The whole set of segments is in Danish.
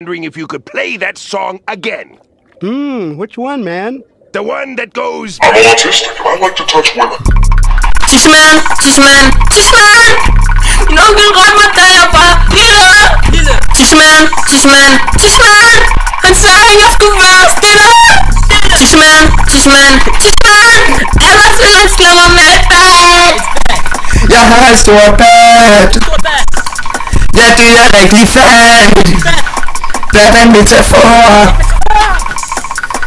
Wondering if you could play that song again. Which one, man? The one that goes... I'm autistic and I like to touch women. Tishman! You know good run my day up, Lille! Tishman! Han sagde, jeg skulle være stille! Tishman! Ellers vil han slå mig med et bat! Jeg har et stort bat! Ja, det er rigtig fedt! Bat er en metafor!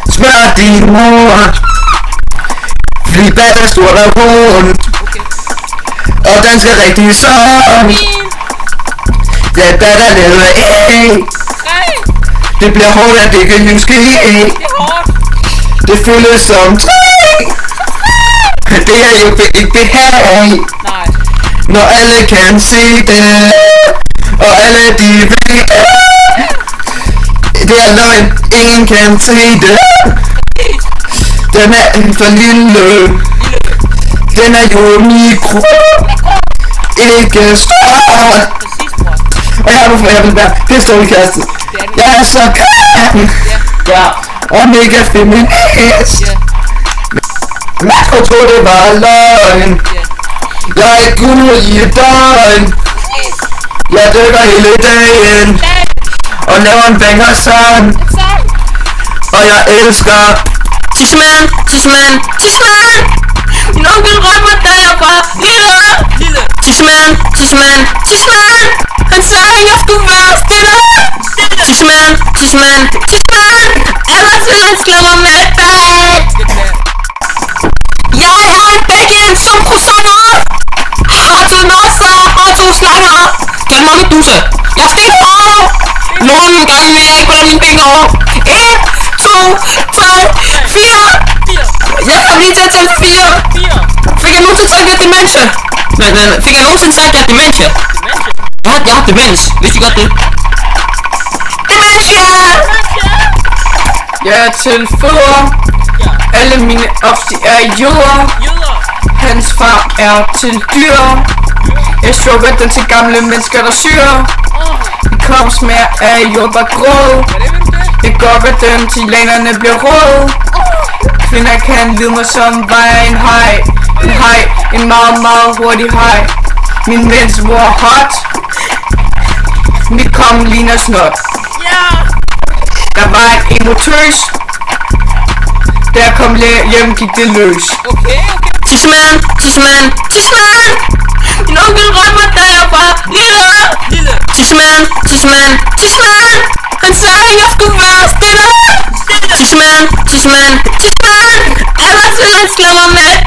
Spørg din mor! Fordi bat er stort og rundt! Og den skal rigtig sådan! Ja, bat er lavet af! Det bliver hårdt, at det kan jyske af! Det føles som træ! Det er jo ikke behag! Når alle kan se det! Og alle de ved! Det er løgn, ingen kan se det! Den er for lille! Den er jo mikro! Ikke stort! Og jeg vil være pistolkastet! Jeg er så kran! Ja, og mega feminist! Man skulle tro det var løgn! Jeg er gud i et døgn! Jeg dykker hele dagen! Og laver en banger sang! Og jeg elsker! Tishman! Min onkel røg mig, da jeg var lille! Tishman! Han sagde, jeg skulle være stille! Tishman! Ellers vil han slå mig med et bat! Jeg er en bacon som croissanter! Har to nosser, har to slanger! Kald mig Medusa! Jeg stikker over! Nogle gange vil jeg ikke på mine fingre! 1, 2, 3, 4! Jeg kom lige til at tælle 4! Fik jeg nogensinde sagt, at jeg har dementia? Fik jeg nogensinde sagt, at jeg har dementia? Jeg har demens, vidste I godt det? Dementia! Jeg er til foder. Alle mine opsti er jøder. Hans far er til dyr. Jeg sukker den til gamle mennesker, der syrer. En kop smager af jordbærgrød. Jeg gokker den til lanerne bliver rød. Kvinder kan lide mig som var en hej. En meget, meget hurtig hej. Min mens var hot. Mit kom ligner snot. Der var en emotøs. Da jeg kom hjem, gik det løs. Tishman! Min onkel røg mig, da jeg var lille! Tishman! Han sagde, jeg skulle være stille! Tishman! Ellers vil han slå mig med et